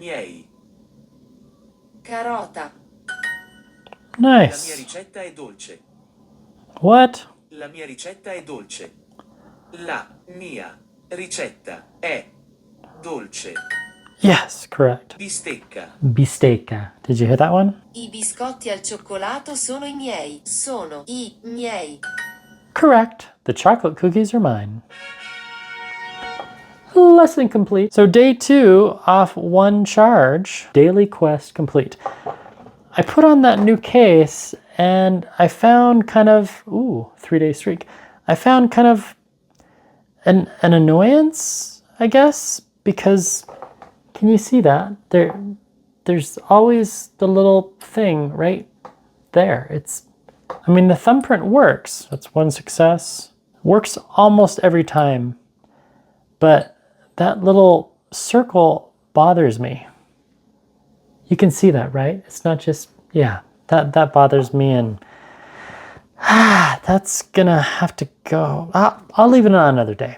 miei. Carota. La mia Nice. ricetta è dolce. What? La mia ricetta è dolce. La mia ricetta è dolce. Yes, correct. Bistecca. Bistecca. Did you hear that one? I biscotti al cioccolato sono i miei. Sono i miei. Correct. The chocolate cookies are mine. Lesson complete. So day 2 off 1 charge. Daily quest complete. I put on that new case and I found kind of, 3-day streak. I found kind of an annoyance, I guess, because can you see that? There's always the little thing right there. I mean, the thumbprint works. That's one success. Works almost every time. But that little circle bothers me. You can see that, right? It's not just, that bothers me, and that's gonna have to go. I'll leave it on another day.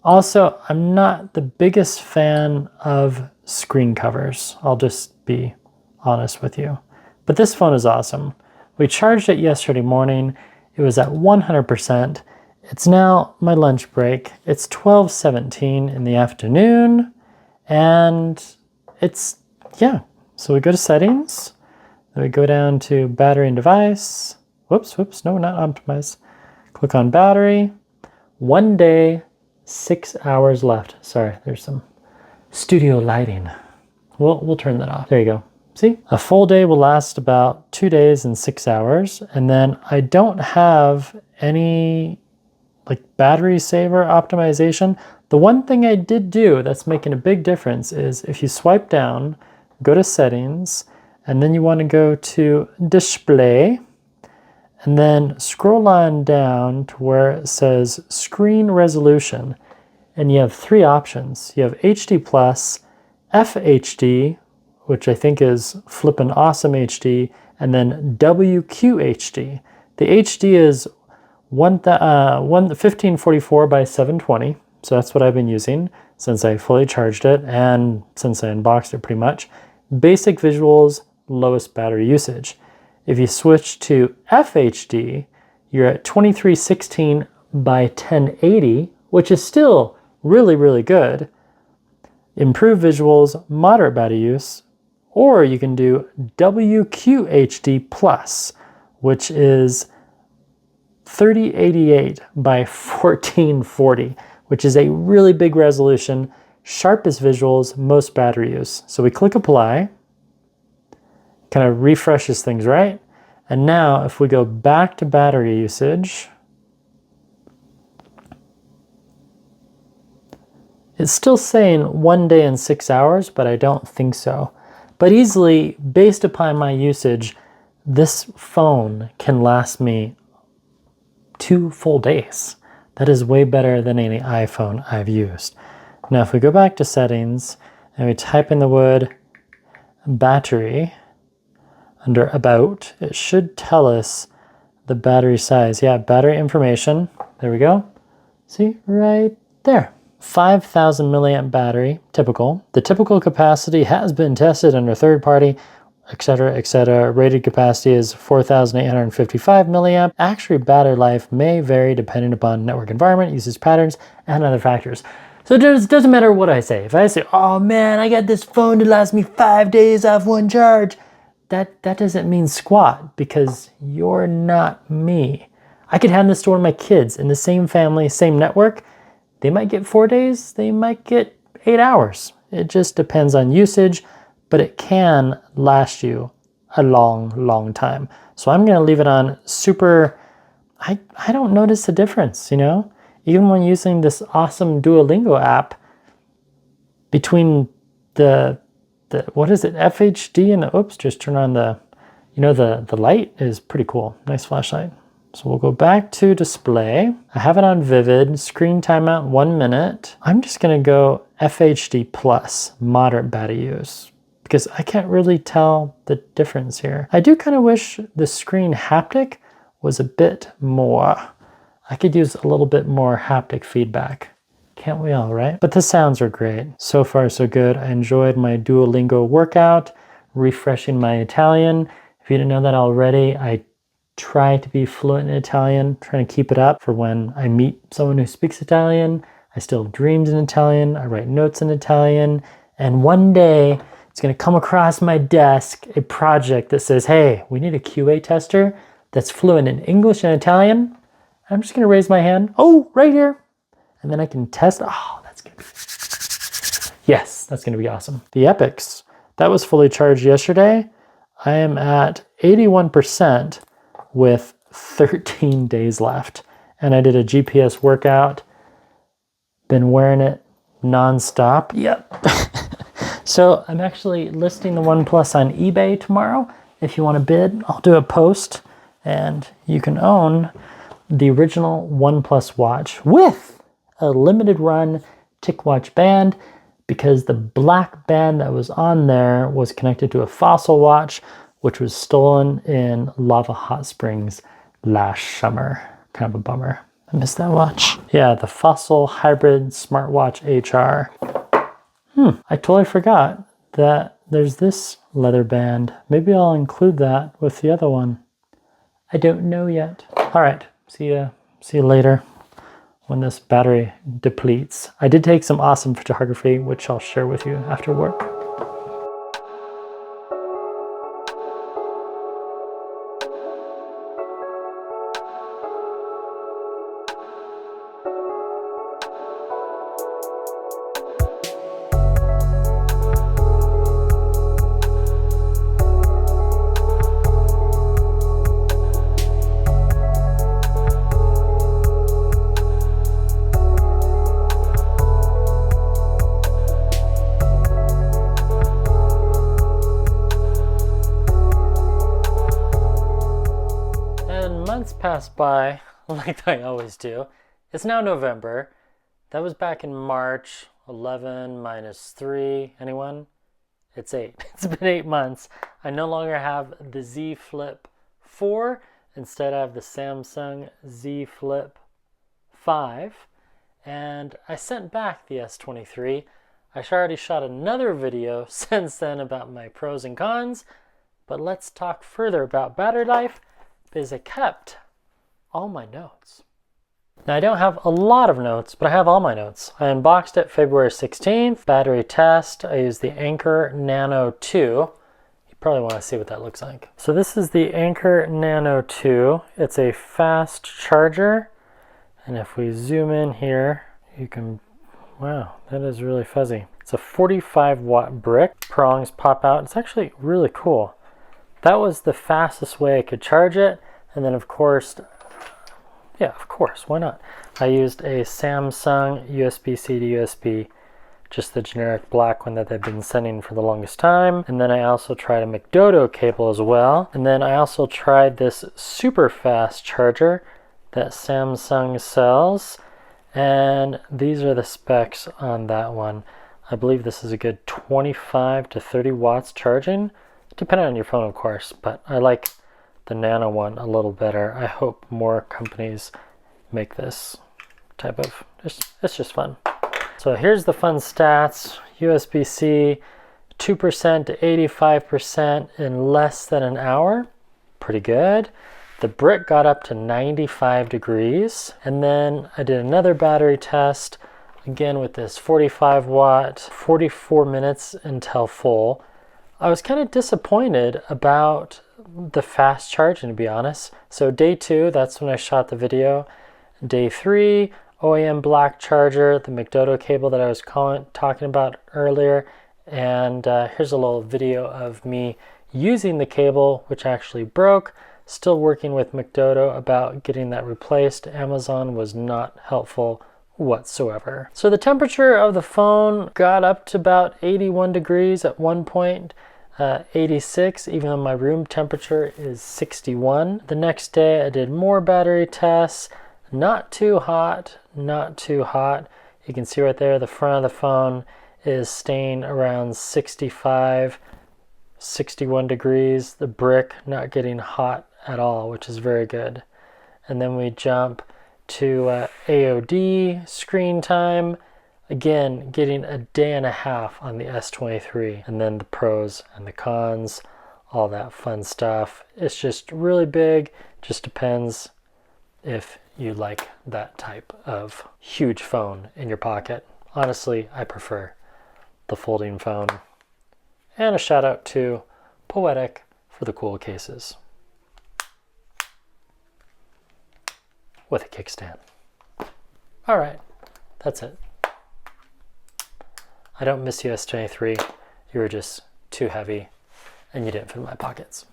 Also, I'm not the biggest fan of screen covers. I'll just be honest with you. But this phone is awesome. We charged it yesterday morning. It was at 100%. It's now my lunch break. It's 12:17 in the afternoon. And it's, So we go to settings. Then we go down to battery and device. Whoops, no, not optimize. Click on battery. 1 day, 6 hours left. Sorry, there's some studio lighting. We'll turn that off. There you go. See? A full day will last about 2 days and 6 hours. And then I don't have any battery saver optimization. The one thing I did do that's making a big difference is if you swipe down, go to settings, and then you want to go to display, and then scroll on down to where it says screen resolution. And you have 3 options. You have HD+, FHD, which I think is flippin' awesome HD, and then WQHD. The HD is 1544 by 720, so that's what I've been using since I fully charged it and since I unboxed it pretty much. Basic visuals, lowest battery usage. If you switch to FHD, you're at 2316 by 1080, which is still really, really good. Improved visuals, moderate battery use, or you can do WQHD Plus, which is 3088 by 1440, which is a really big resolution, sharpest visuals, most battery use. So we click apply, kind of refreshes things, right? And now if we go back to battery usage, it's still saying 1 day and 6 hours, but I don't think so. But easily, based upon my usage, this phone can last me 2 full days. That is way better than any iPhone I've used. Now, if we go back to settings and we type in the word battery under about, it should tell us the battery size. Yeah, battery information. There we go. See, right there. 5,000 milliamp battery, typical. The typical capacity has been tested under third party, etc., etc. Rated capacity is 4,855 milliamp. Actually, battery life may vary depending upon network environment, usage patterns, and other factors. So it doesn't matter what I say. If I say, oh man, I got this phone to last me 5 days off 1 charge, that doesn't mean squat, because you're not me. I could hand this to one of my kids in the same family, same network. They might get 4 days, they might get 8 hours. It just depends on usage, but it can last you a long, long time. So I'm gonna leave it on super. I don't notice a difference, you know? Even when using this awesome Duolingo app, between the what is it, FHD and the, oops, just turn on the, the light is pretty cool. Nice flashlight. So we'll go back to display. I have it on vivid, screen timeout 1 minute. I'm just gonna go FHD plus, moderate battery use, because I can't really tell the difference here. I do kind of wish the screen haptic was a bit more. I could use a little bit more haptic feedback. Can't we all, right? But the sounds are great. So far, so good. I enjoyed my Duolingo workout, refreshing my Italian. If you didn't know that already, I try to be fluent in Italian, trying to keep it up for when I meet someone who speaks Italian. I still have dreams in Italian. I write notes in Italian. And one day, it's going to come across my desk a project that says, hey, we need a QA tester that's fluent in English and Italian. I'm just going to raise my hand. Oh, right here. And then I can test. Oh, that's good. Yes, that's going to be awesome. The Epics. That was fully charged yesterday. I am at 81% with 13 days left. And I did a GPS workout. Been wearing it nonstop. Yep. So I'm actually listing the OnePlus on eBay tomorrow. If you want to bid, I'll do a post and you can own the original OnePlus watch with a limited run TicWatch band, because the black band that was on there was connected to a Fossil watch, which was stolen in Lava Hot Springs last summer. Kind of a bummer. I missed that watch. Yeah, the Fossil Hybrid Smartwatch HR. I totally forgot that there's this leather band. Maybe I'll include that with the other one. I don't know yet. All right, see you later when this battery depletes. I did take some awesome photography, which I'll share with you after work. Months pass by like I always do. It's now November. That was back in March. 11 minus 3. Anyone? It's 8. It's been 8 months. I no longer have the Z Flip 4. Instead, I have the Samsung Z Flip 5. And I sent back the S23. I already shot another video since then about my pros and cons. But let's talk further about battery life, because I kept all my notes. Now I don't have a lot of notes, but I have all my notes. I unboxed it February 16th. Battery test, I used the Anker Nano 2. You probably want to see what that looks like. So this is the Anker Nano 2. It's a fast charger. And if we zoom in here, you can, wow, that is really fuzzy. It's a 45 watt brick. Prongs pop out. It's actually really cool. That was the fastest way I could charge it. And then of course, yeah, of course, why not? I used a Samsung USB-C to USB, just the generic black one that they've been sending for the longest time. And then I also tried a McDodo cable as well. And then I also tried this super fast charger that Samsung sells. And these are the specs on that one. I believe this is a good 25 to 30 watts charging, depending on your phone, of course, but I like the Nano one a little better. I hope more companies make this type of, it's just fun. So here's the fun stats. USB-C, 2% to 85% in less than an hour. Pretty good. The brick got up to 95 degrees. And then I did another battery test, again with this 45 watt, 44 minutes until full. I was kind of disappointed about the fast charging, to be honest. So day 2, that's when I shot the video. Day 3, OEM black charger, the McDodo cable that I was talking about earlier. And here's a little video of me using the cable, which actually broke. Still working with McDodo about getting that replaced. Amazon was not helpful whatsoever. So the temperature of the phone got up to about 81 degrees at one point, 86, even though my room temperature is 61. The next day I did more battery tests. Not too hot, not too hot. You can see right there the front of the phone is staying around 65, 61 degrees. The brick not getting hot at all, which is very good. And then we jump to AOD screen time. Again, getting a day and a half on the S23, and then the pros and the cons, all that fun stuff. It's just really big. Just depends if you like that type of huge phone in your pocket. Honestly, I prefer the folding phone. And a shout out to Poetic for the cool cases with a kickstand. All right, that's it. I don't miss you, S23. You were just too heavy and you didn't fit in my pockets.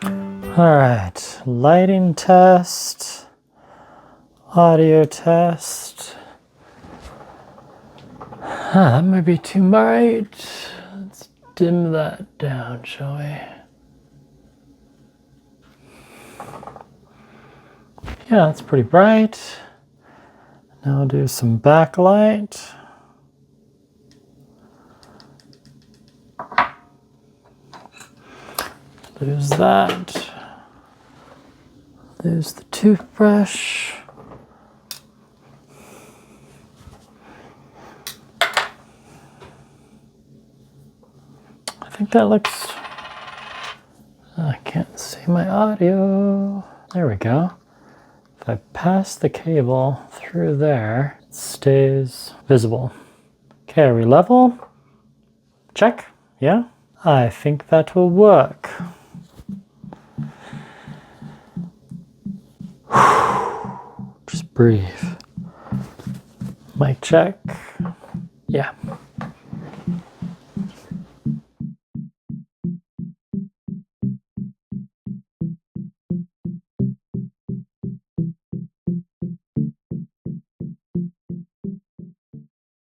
All right, lighting test, audio test. That might be too bright. Let's dim that down, shall we? Yeah, that's pretty bright. Now I'll do some backlight. Lose that. Lose the toothbrush. I think that looks... I can't see my audio. There we go. If I pass the cable through there, it stays visible. Okay, are we level? Check. Yeah? I think that will work. Just breathe. Mic check. Yeah.